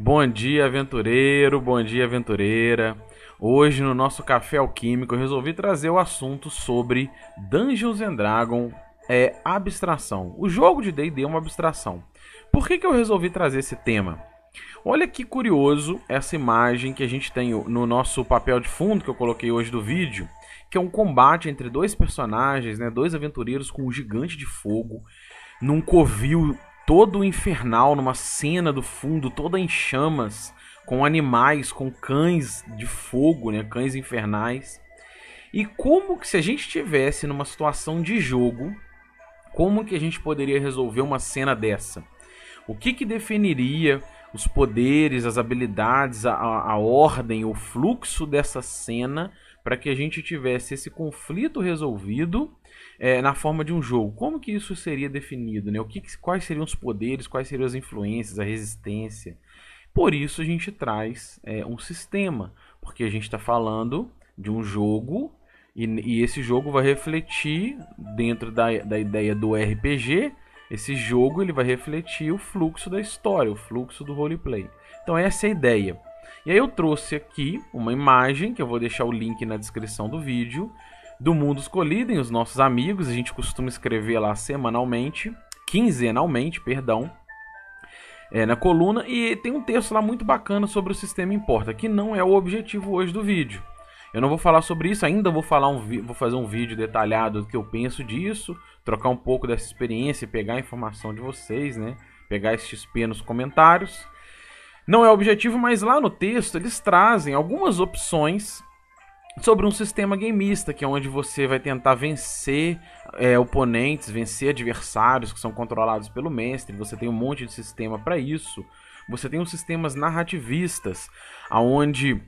Bom dia, aventureiro, bom dia, aventureira. Hoje no nosso Café Alquímico eu resolvi trazer o assunto sobre Dungeons and Dragons abstração. O jogo de D&D é uma abstração. Por que eu resolvi trazer esse tema? Olha que curioso essa imagem que a gente tem no nosso papel de fundo que eu coloquei hoje do vídeo, que é um combate entre dois personagens, né, dois aventureiros com um gigante de fogo, num covil todo infernal, numa cena do fundo toda em chamas, com animais, com cães de fogo, né, cães infernais. E como que se a gente estivesse numa situação de jogo, como que a gente poderia resolver uma cena dessa? O que definiria os poderes, as habilidades, a ordem, o fluxo dessa cena para que a gente tivesse esse conflito resolvido na forma de um jogo? Como que isso seria definido? Né? Quais seriam os poderes, quais seriam as influências, a resistência? Por isso a gente traz um sistema, porque a gente está falando de um jogo e esse jogo vai refletir dentro da ideia do RPG. Esse jogo ele vai refletir o fluxo da história, o fluxo do roleplay. Então essa é a ideia. E aí eu trouxe aqui uma imagem, que eu vou deixar o link na descrição do vídeo, do Mundos Colidem, os nossos amigos. A gente costuma escrever lá quinzenalmente, na coluna. E tem um texto lá muito bacana sobre o Sistema Importa, que não é o objetivo hoje do vídeo. Eu não vou falar sobre isso, ainda vou fazer um vídeo detalhado do que eu penso disso, trocar um pouco dessa experiência, pegar a informação de vocês, né? Pegar esse XP nos comentários. Não é o objetivo, mas lá no texto eles trazem algumas opções sobre um sistema gameista, que é onde você vai tentar vencer oponentes, vencer adversários que são controlados pelo mestre. Você tem um monte de sistema para isso. Você tem os sistemas narrativistas, aonde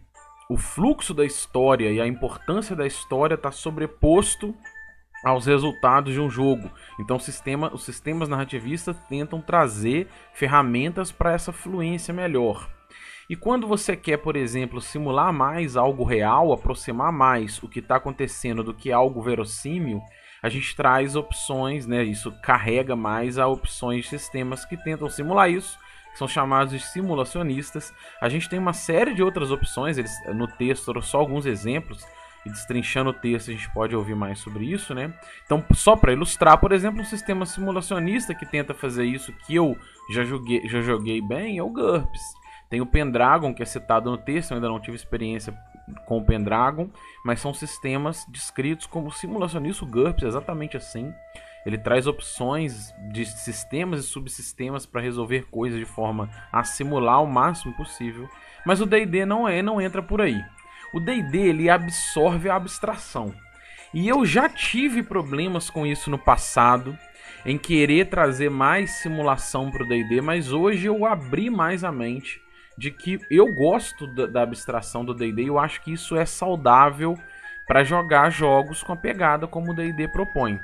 o fluxo da história e a importância da história está sobreposto aos resultados de um jogo. Então os sistemas narrativistas tentam trazer ferramentas para essa fluência melhor. E quando você quer, por exemplo, simular mais algo real, aproximar mais o que está acontecendo do que algo verossímil, a gente traz opções, né? Isso carrega mais a opções de sistemas que tentam simular isso, que são chamados de simulacionistas. A gente tem uma série de outras opções, no texto foram só alguns exemplos, e destrinchando o texto a gente pode ouvir mais sobre isso, né? Então, só para ilustrar, por exemplo, um sistema simulacionista que tenta fazer isso, que eu já joguei bem, é o GURPS. Tem o Pendragon, que é citado no texto, eu ainda não tive experiência com o Pendragon, mas são sistemas descritos como simulacionista. O GURPS é exatamente assim. Ele traz opções de sistemas e subsistemas para resolver coisas de forma a simular o máximo possível. Mas o D&D não entra por aí. O D&D ele absorve a abstração. E eu já tive problemas com isso no passado, em querer trazer mais simulação para o D&D, mas hoje eu abri mais a mente de que eu gosto da abstração do D&D e eu acho que isso é saudável para jogar jogos com a pegada como o D&D propõe.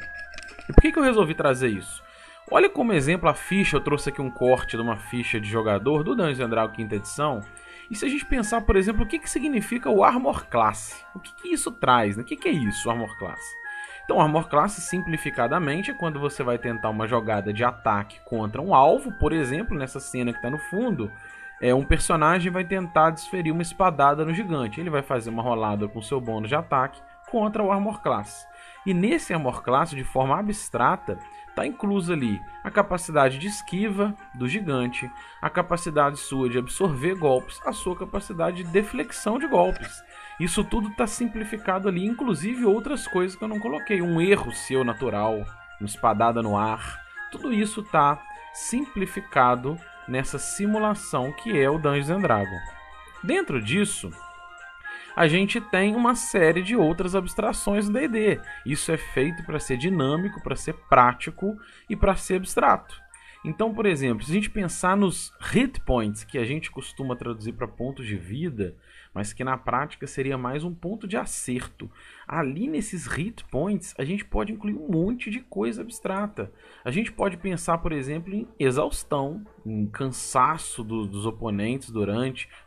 E por que eu resolvi trazer isso? Olha como exemplo a ficha, eu trouxe aqui um corte de uma ficha de jogador do Dungeons & Dragons 5ª edição. E se a gente pensar, por exemplo, o que significa o Armor Class? O que isso traz? Né? O que é isso, o Armor Class? Então, o Armor Class, simplificadamente, é quando você vai tentar uma jogada de ataque contra um alvo. Por exemplo, nessa cena que está no fundo, um personagem vai tentar desferir uma espadada no gigante. Ele vai fazer uma rolada com seu bônus de ataque contra o Armor Class. E nesse Armor Class, de forma abstrata, está inclusa ali a capacidade de esquiva do gigante, a capacidade sua de absorver golpes, a sua capacidade de deflexão de golpes. Isso tudo está simplificado ali, inclusive outras coisas que eu não coloquei. Um erro seu natural, uma espadada no ar. Tudo isso está simplificado nessa simulação que é o Dungeons & Dragons. Dentro disso, a gente tem uma série de outras abstrações no D&D. Isso é feito para ser dinâmico, para ser prático e para ser abstrato. Então, por exemplo, se a gente pensar nos hit points, que a gente costuma traduzir para pontos de vida, mas que na prática seria mais um ponto de acerto. Ali nesses hit points, a gente pode incluir um monte de coisa abstrata. A gente pode pensar, por exemplo, em exaustão, em cansaço dos oponentes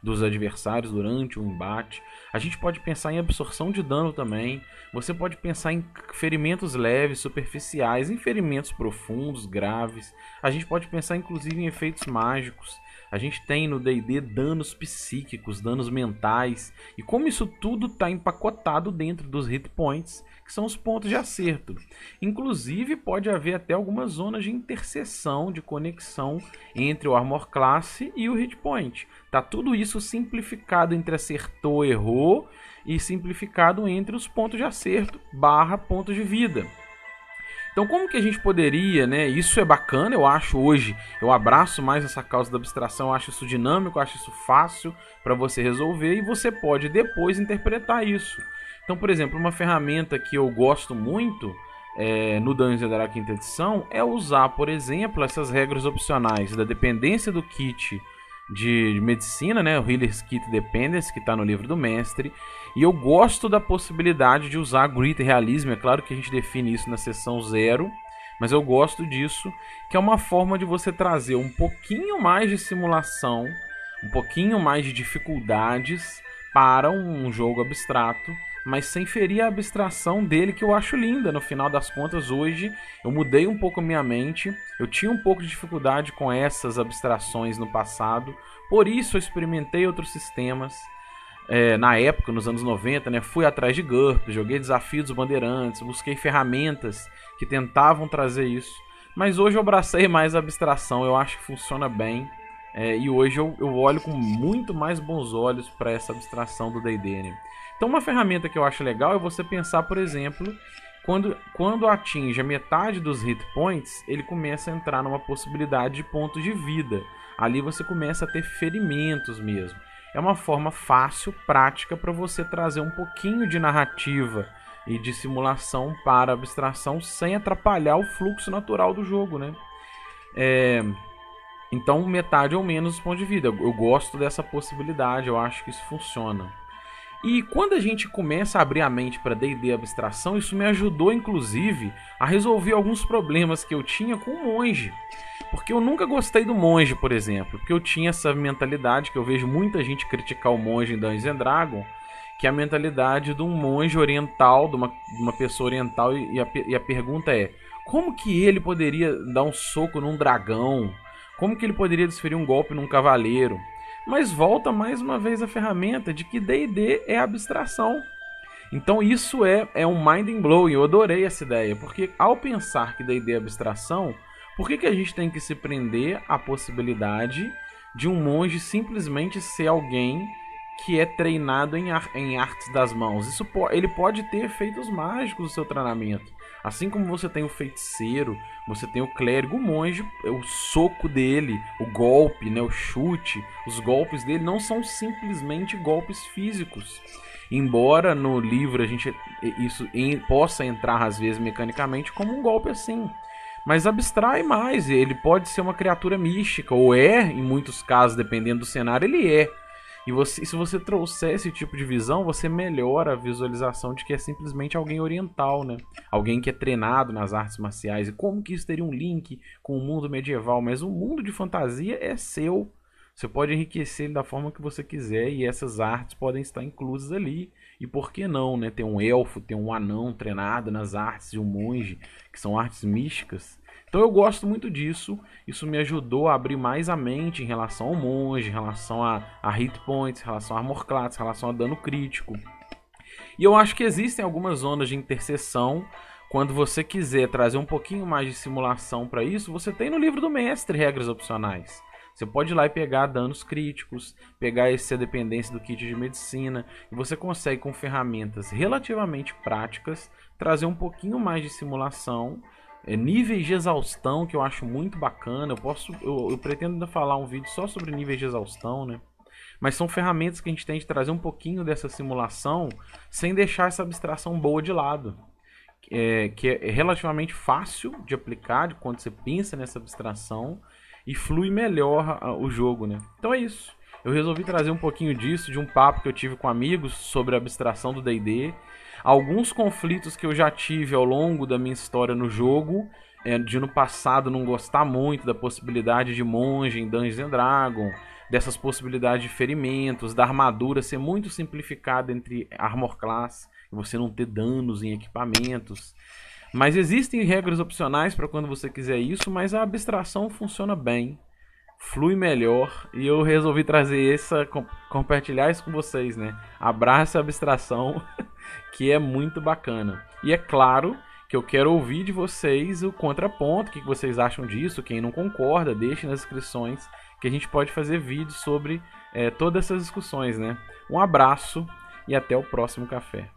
dos adversários durante o embate. A gente pode pensar em absorção de dano também. Você pode pensar em ferimentos leves, superficiais, em ferimentos profundos, graves. A gente pode pensar inclusive em efeitos mágicos. A gente tem no D&D danos psíquicos, danos mentais, e como isso tudo está empacotado dentro dos hit points, que são os pontos de acerto. Inclusive pode haver até algumas zonas de interseção, de conexão entre o Armor Class e o hit point. Tá tudo isso simplificado entre acertou, errou, e simplificado entre os pontos de acerto barra pontos de vida. Então como que a gente poderia, né? Isso é bacana, eu acho hoje, eu abraço mais essa causa da abstração, eu acho isso dinâmico, eu acho isso fácil para você resolver e você pode depois interpretar isso. Então, por exemplo, uma ferramenta que eu gosto muito no Dungeons & Dragons quinta edição é usar, por exemplo, essas regras opcionais da dependência do kit de medicina, né, o Healer's Kit Dependence, que está no livro do mestre, e eu gosto da possibilidade de usar Grit Realismo, é claro que a gente define isso na seção 0, mas eu gosto disso, que é uma forma de você trazer um pouquinho mais de simulação, um pouquinho mais de dificuldades para um jogo abstrato, mas sem ferir a abstração dele, que eu acho linda. No final das contas, hoje eu mudei um pouco a minha mente, eu tinha um pouco de dificuldade com essas abstrações no passado, por isso eu experimentei outros sistemas. Na época, nos anos 90, né, fui atrás de GURPS, joguei Desafio dos Bandeirantes, busquei ferramentas que tentavam trazer isso, mas hoje eu abracei mais a abstração, eu acho que funciona bem, e hoje eu olho com muito mais bons olhos para essa abstração do D&D, né? Então uma ferramenta que eu acho legal é você pensar, por exemplo, quando atinge a metade dos hit points, ele começa a entrar numa possibilidade de pontos de vida. Ali você começa a ter ferimentos mesmo. É uma forma fácil, prática, para você trazer um pouquinho de narrativa e de simulação para a abstração sem atrapalhar o fluxo natural do jogo, né? Então metade ou menos os pontos de vida. Eu gosto dessa possibilidade, eu acho que isso funciona. E quando a gente começa a abrir a mente para D&D abstração, isso me ajudou inclusive a resolver alguns problemas que eu tinha com o monge. Porque eu nunca gostei do monge, por exemplo, porque eu tinha essa mentalidade que eu vejo muita gente criticar o monge em Dungeons & Dragons, que é a mentalidade de um monge oriental, de uma pessoa oriental, e a pergunta é: como que ele poderia dar um soco num dragão? Como que ele poderia desferir um golpe num cavaleiro? Mas volta mais uma vez a ferramenta de que D&D é abstração. Então isso é um mind blowing, eu adorei essa ideia, porque ao pensar que D&D é abstração, por que a gente tem que se prender à possibilidade de um monge simplesmente ser alguém que é treinado em artes das mãos? Ele pode ter efeitos mágicos no seu treinamento. Assim como você tem o feiticeiro, você tem o clérigo, o monge, o soco dele, o golpe, né, o chute, os golpes dele não são simplesmente golpes físicos. Embora no livro isso possa entrar às vezes mecanicamente como um golpe assim. Mas abstrai mais, ele pode ser uma criatura mística, ou em muitos casos, dependendo do cenário, ele é. E se você trouxer esse tipo de visão, você melhora a visualização de que é simplesmente alguém oriental, né? Alguém que é treinado nas artes marciais. E como que isso teria um link com o mundo medieval? Mas o mundo de fantasia é seu. Você pode enriquecer ele da forma que você quiser e essas artes podem estar inclusas ali. E por que não, né? Tem um elfo, tem um anão treinado nas artes de um monge, que são artes místicas. Então eu gosto muito disso, isso me ajudou a abrir mais a mente em relação ao monge, em relação a hit points, em relação a armor class, em relação a dano crítico. E eu acho que existem algumas zonas de interseção, quando você quiser trazer um pouquinho mais de simulação para isso, você tem no livro do mestre regras opcionais. Você pode ir lá e pegar danos críticos, pegar essa dependência do kit de medicina, e você consegue com ferramentas relativamente práticas trazer um pouquinho mais de simulação, níveis de exaustão, que eu acho muito bacana. Eu pretendo ainda falar um vídeo só sobre níveis de exaustão, né? Mas são ferramentas que a gente tem de trazer um pouquinho dessa simulação sem deixar essa abstração boa de lado. Que é relativamente fácil de aplicar quando você pensa nessa abstração e flui melhor o jogo, né? Então é isso. Eu resolvi trazer um pouquinho disso, de um papo que eu tive com amigos sobre a abstração do D&D. Alguns conflitos que eu já tive ao longo da minha história no jogo, de no passado não gostar muito da possibilidade de monge em Dungeons & Dragons, dessas possibilidades de ferimentos, da armadura ser muito simplificada entre armor class, e você não ter danos em equipamentos. Mas existem regras opcionais para quando você quiser isso, mas a abstração funciona bem. flui melhor e eu resolvi trazer compartilhar isso com vocês, né? Abraço a abstração, que é muito bacana. E é claro que eu quero ouvir de vocês o contraponto, o que vocês acham disso, quem não concorda, deixe nas inscrições que a gente pode fazer vídeos sobre todas essas discussões, né? Um abraço e até o próximo café.